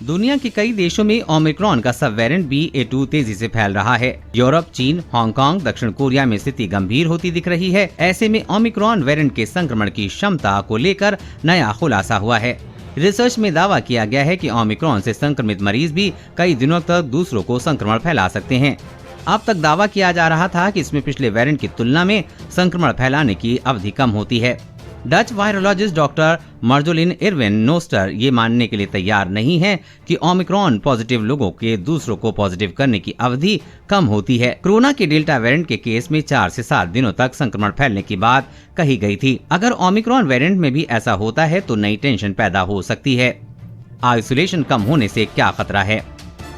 दुनिया के कई देशों में ओमिक्रॉन का सब वेरिएंट BA.2 तेजी से फैल रहा है। यूरोप, चीन, हांगकांग, दक्षिण कोरिया में स्थिति गंभीर होती दिख रही है। ऐसे में ओमिक्रॉन वेरिएंट के संक्रमण की क्षमता को लेकर नया खुलासा हुआ है। रिसर्च में दावा किया गया है कि ओमिक्रॉन से संक्रमित मरीज भी कई दिनों तक दूसरों को संक्रमण फैला सकते हैं। अब तक दावा किया जा रहा था कि इसमें पिछले वेरिएंट की तुलना में संक्रमण फैलाने की अवधि कम होती है। Dutch virologist doctor मार्जोलिन Irwin nostril ये मानने के लिए तैयार नहीं है कि ओमिक्रॉन पॉजिटिव लोगों के दूसरों को पॉजिटिव करने की अवधि कम होती है। कोरोना के डेल्टा वेरिएंट के केस में 4 से 7 दिनों तक संक्रमण फैलने की बात कही गई थी। अगर ओमिक्रॉन वेरिएंट में भी ऐसा होता है तो नई टेंशन पैदा हो सकती है। आइसोलेशन कम होने से क्या खतरा है?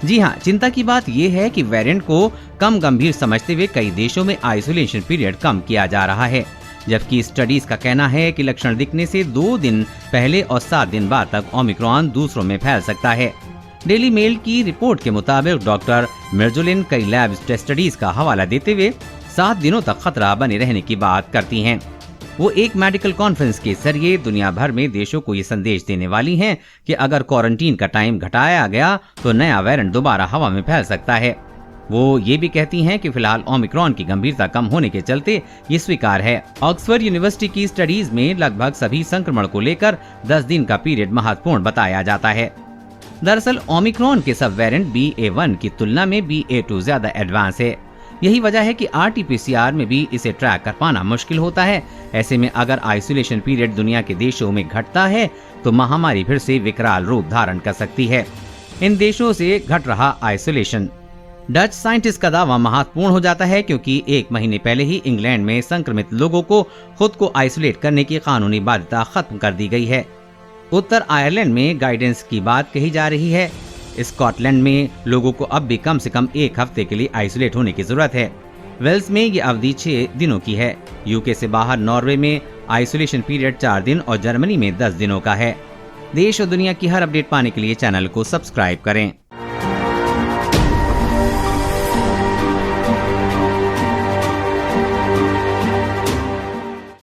जी हाँ, चिंता की बात यह है कि वेरिएंट को कम गंभीर समझते हुए कई देशों में आइसोलेशन पीरियड कम किया जा रहा है, जबकि स्टडीज का कहना है कि लक्षण दिखने से 2 दिन पहले और 7 दिन बाद तक ओमिक्रॉन दूसरों में फैल सकता है। डेली मेल की रिपोर्ट के मुताबिक डॉक्टर मार्जोलिन कई लैब स्टडीज का हवाला देते हुए 7 दिनों तक खतरा बने रहने की बात करती हैं। वो एक मेडिकल कॉन्फ्रेंस के जरिए दुनिया भर में देशों को ये संदेश देने वाली हैं कि अगर क्वारंटीन का टाइम घटाया गया तो नया वेरिएंट दोबारा हवा में फैल सकता है। वो ये भी कहती हैं कि फिलहाल ओमिक्रॉन की गंभीरता कम होने के चलते ये स्वीकार है। ऑक्सफोर्ड यूनिवर्सिटी की स्टडीज में लगभग सभी संक्रमण को लेकर 10 दिन का पीरियड महत्वपूर्ण बताया जाता है। दरअसल ओमिक्रॉन के सब वेरिएंट BA.1 की तुलना में BA.2 ज्यादा एडवांस है। यही वजह है कि RT-PCR में भी इसे ट्रैक कर पाना मुश्किल होता है। ऐसे में अगर आइसोलेशन पीरियड दुनिया के देशों में घटता है तो महामारी फिर से विकराल रूप धारण कर सकती है। इन देशों से घट रहा आइसोलेशन डच साइंटिस्ट का दावा महत्वपूर्ण हो जाता है, क्योंकि 1 महीने पहले ही इंग्लैंड में संक्रमित लोगों को खुद को आइसोलेट करने की कानूनी बाध्यता खत्म कर दी गई है। उत्तर आयरलैंड में गाइडेंस की बात कही जा रही है। स्कॉटलैंड में लोगों को अब भी कम से कम 1 हफ्ते के लिए आइसोलेट होने की जरूरत है। वेल्स में ये अवधि 6 दिनों की है। यूके से बाहर नॉर्वे में आइसोलेशन पीरियड 4 दिन और जर्मनी में 10 दिनों का है। देश और दुनिया की हर अपडेट पाने के लिए चैनल को सब्सक्राइब करें।